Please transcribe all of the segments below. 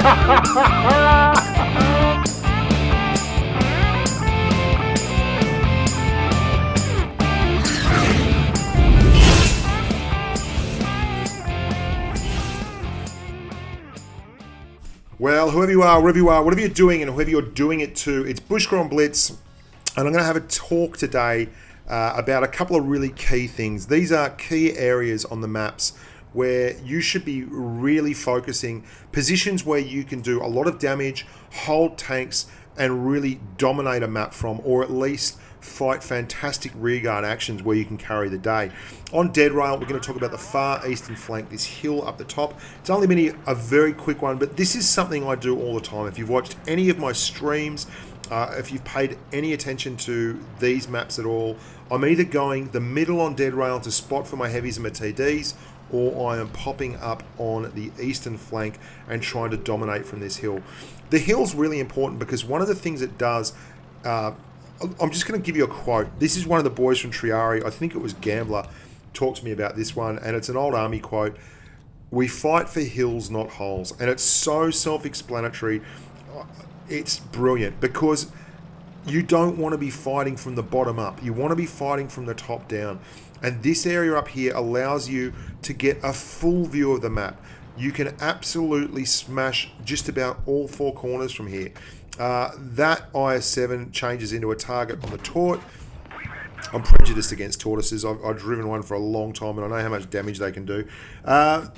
Well, whoever you are, wherever you are, whatever you're doing and whoever you're doing it to, it's Bushka on Blitz, and I'm going to have a talk today about a couple of really key things. These are key areas on the maps where you should be really focusing, positions where you can do a lot of damage, hold tanks, and really dominate a map from, or at least fight fantastic rearguard actions where you can carry the day. On Dead Rail, we're going to talk about the far eastern flank, this hill up the top. It's only been a very quick one, but this is something I do all the time. If you've watched any of my streams, if you've paid any attention to these maps at all, I'm either going the middle on Dead Rail to spot for my heavies and my TDs, or I am popping up on the eastern flank and trying to dominate from this hill. The hill's really important because one of the things it does, I'm just going to give you a quote. This is one of the boys from Triari, I think it was Gambler, talked to me about this one, and it's an old army quote. We fight for hills, not holes. And it's so self-explanatory. It's brilliant because you don't want to be fighting from the bottom up. You want to be fighting from the top down. And this area up here allows you to get a full view of the map. You can absolutely smash just about all four corners from here. That IS-7 changes into a target on the Tort. I'm prejudiced against tortoises. I've driven one for a long time and I know how much damage they can do. And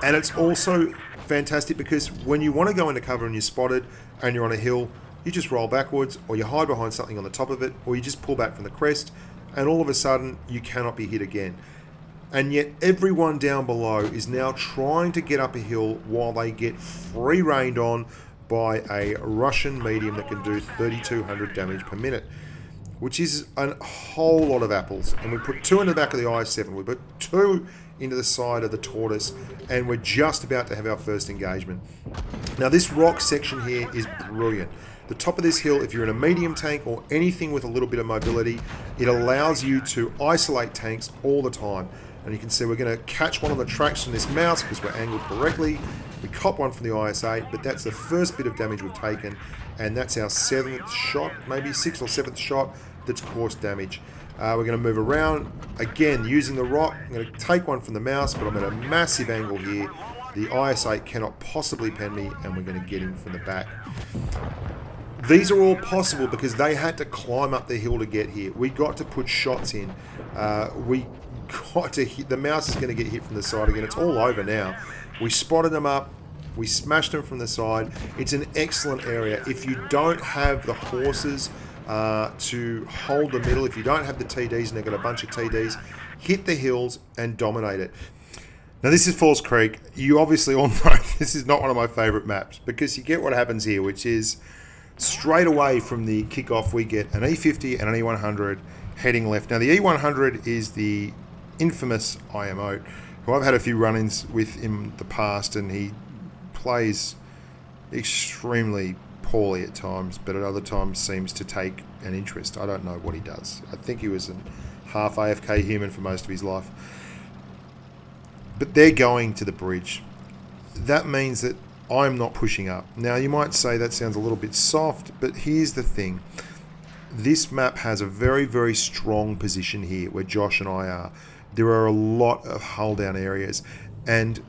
it's also fantastic because when you want to go into cover and you're spotted and you're on a hill, you just roll backwards or you hide behind something on the top of it, or you just pull back from the crest and all of a sudden you cannot be hit again. And yet everyone down below is now trying to get up a hill while they get free rained on by a Russian medium that can do 3,200 damage per minute, which is a whole lot of apples. And we put 2 in the back of the IS-7, we put 2 into the side of the Tortoise, and we're just about to have our first engagement. Now this rock section here is brilliant. The top of this hill, if you're in a medium tank or anything with a little bit of mobility, it allows you to isolate tanks all the time. And you can see we're going to catch one on the tracks from this mouse because we're angled correctly. We cop one from the IS-8, but that's the first bit of damage we've taken, and that's our 7th shot, maybe 6th or 7th shot that's caused damage. We're going to move around, again using the rock. I'm going to take one from the mouse, but I'm at a massive angle here. The IS-8 cannot possibly pen me, and we're going to get him from the back. These are all possible because they had to climb up the hill to get here. We got to put shots in. We got to hit. The mouse is going to get hit from the side again. It's all over now. We spotted them up. We smashed them from the side. It's an excellent area. If you don't have the horses to hold the middle, if you don't have the TDs and they've got a bunch of TDs, hit the hills and dominate it. Now this is Falls Creek. You obviously all know this is not one of my favourite maps because you get what happens here, which is straight away from the kickoff we get an E50 and an E100 heading left. Now the E100 is the infamous IMO, who I've had a few run-ins with in the past, and he plays extremely poorly at times, but at other times seems to take an interest. I don't know what he does. I think he was a half AFK human for most of his life. But they're going to the bridge. That means that I'm not pushing up. Now you might say that sounds a little bit soft, but here's the thing. This map has a very, very strong position here where Josh and I are. There are a lot of hull down areas, and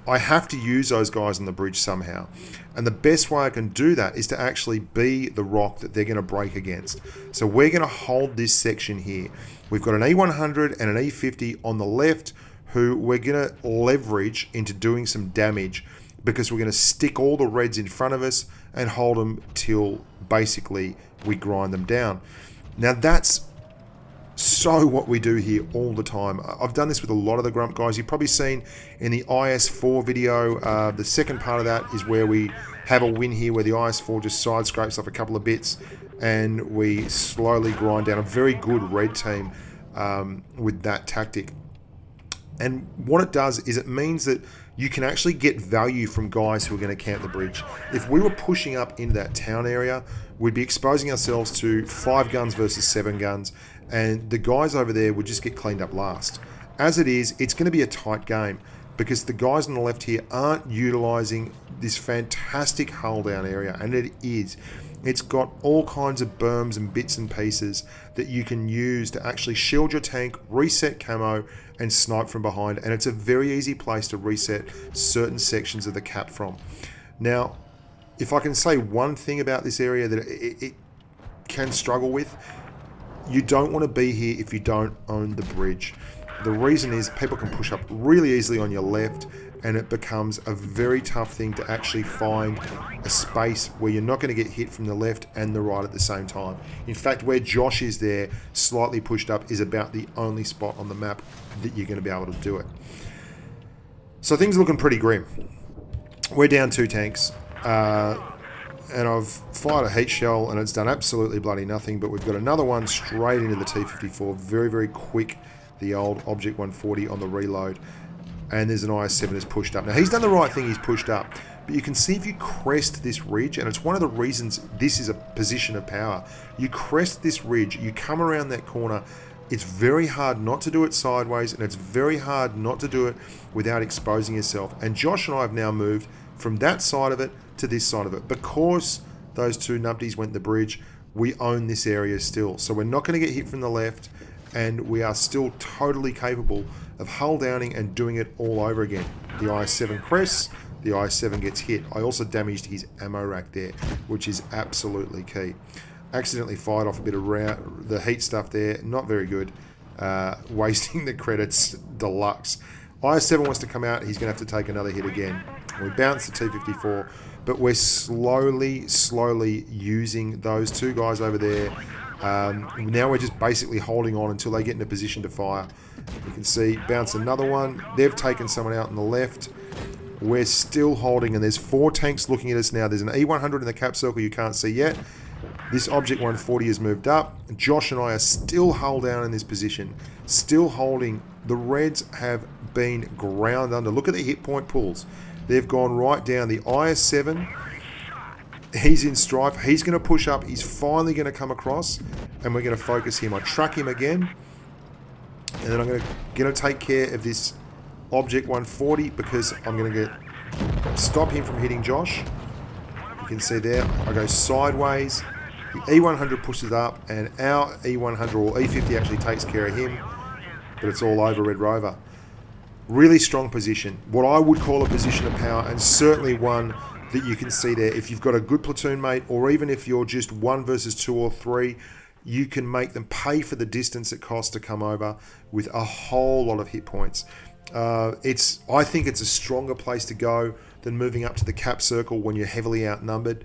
I have to use those guys on the bridge somehow. And the best way I can do that is to actually be the rock that they're going to break against. So we're going to hold this section here. We've got an E100 and an E50 on the left who we're going to leverage into doing some damage because we're going to stick all the reds in front of us and hold them till basically we grind them down. Now that's so what we do here all the time. I've done this with a lot of the Grump guys. You've probably seen in the IS-4 video, the second part of that is where we have a win here where the IS-4 just side scrapes off a couple of bits and we slowly grind down a very good red team with that tactic. And what it does is it means that you can actually get value from guys who are going to camp the bridge. If we were pushing up into that town area, we'd be exposing ourselves to 5 guns versus 7 guns, and the guys over there would just get cleaned up last. As it is, it's going to be a tight game. because the guys on the left here aren't utilizing this fantastic hull down area, and it is. It's got all kinds of berms and bits and pieces that you can use to actually shield your tank, reset camo, and snipe from behind. And it's a very easy place to reset certain sections of the cap from. Now, if I can say one thing about this area that it can struggle with, you don't want to be here if you don't own the bridge. The reason is people can push up really easily on your left, and it becomes a very tough thing to actually find a space where you're not going to get hit from the left and the right at the same time. In fact, where Josh is there, slightly pushed up, is about the only spot on the map that you're going to be able to do it. So things are looking pretty grim. We're down 2 tanks, and I've fired a heat shell and it's done absolutely bloody nothing, but we've got another one straight into the T-54, very, very quick, the old Object 140 on the reload. And there's an IS-7 that's pushed up. Now, he's done the right thing, he's pushed up. But you can see if you crest this ridge, and it's one of the reasons this is a position of power. You crest this ridge, you come around that corner, it's very hard not to do it sideways, and it's very hard not to do it without exposing yourself. And Josh and I have now moved from that side of it to this side of it. Because those 2 numpties went the bridge, we own this area still. So we're not going to get hit from the left, and we are still totally capable of hull downing and doing it all over again. The IS-7 crests, the IS-7 gets hit. I also damaged his ammo rack there, which is absolutely key. Accidentally fired off a bit of the heat stuff there, not very good. Wasting the credits deluxe. IS-7 wants to come out, he's going to have to take another hit again. We bounce the T-54, but we're slowly using those 2 guys over there. Now we're just basically holding on until they get in a position to fire. You can see, bounce another one. They've taken someone out on the left. We're still holding, and there's 4 tanks looking at us now. There's an E100 in the cap circle you can't see yet. This Object 140 has moved up. Josh and I are still hull down in this position, still holding. The Reds have been ground under. Look at the hit point pulls. They've gone right down. The IS-7, he's in strife. He's going to push up. He's finally going to come across, and we're going to focus him. I truck him again, and then I'm going to take care of this Object 140 because I'm going to stop him from hitting Josh. You can see there, I go sideways. The E100 pushes up, and our E100 or E50 actually takes care of him, but it's all over, Red Rover. Really strong position. What I would call a position of power, and certainly one that you can see there. If you've got a good platoon mate, or even if you're just 1 versus 2 or 3, you can make them pay for the distance it costs to come over with a whole lot of hit points. I think it's a stronger place to go than moving up to the cap circle when you're heavily outnumbered.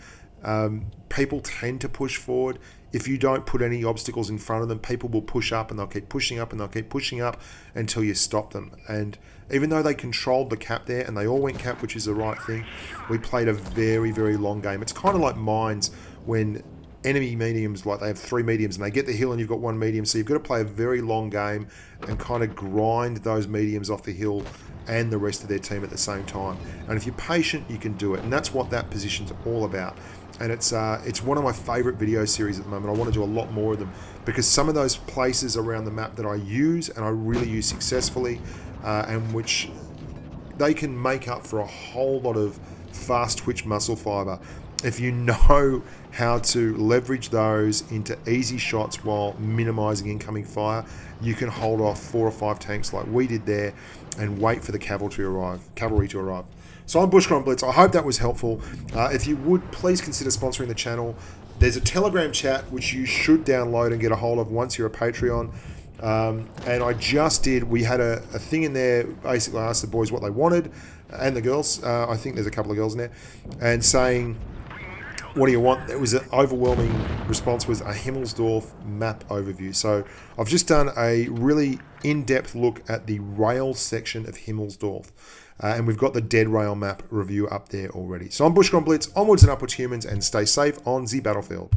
People tend to push forward. If you don't put any obstacles in front of them, people will push up, and they'll keep pushing up, and they'll keep pushing up until you stop them. And even though they controlled the cap there, and they all went cap, which is the right thing, we played a very, very long game. It's kind of like mines when enemy mediums, like they have 3 mediums, and they get the hill and you've got 1 medium, so you've got to play a very long game and kind of grind those mediums off the hill and the rest of their team at the same time. And if you're patient, you can do it, and that's what that position's all about. And it's one of my favorite video series at the moment. I want to do a lot more of them because some of those places around the map that I use, and I really use successfully, and which they can make up for a whole lot of fast twitch muscle fiber if you know how to leverage those into easy shots while minimizing incoming fire. You can hold off 4 or 5 tanks like we did there and wait for the cavalry to arrive. So I'm Bushka on Blitz. I hope that was helpful. If you would, please consider sponsoring the channel. There's a Telegram chat which you should download and get a hold of once you're a Patreon. And I just did, we had a thing in there, basically I asked the boys what they wanted, and the girls, I think there's a couple of girls in there, and saying, what do you want? It was an overwhelming response was a Himmelsdorf map overview. So I've just done a really in-depth look at the rail section of Himmelsdorf. And we've got the dead rail map review up there already. So I'm Bushka on Blitz, onwards and upwards humans, and stay safe on the battlefield.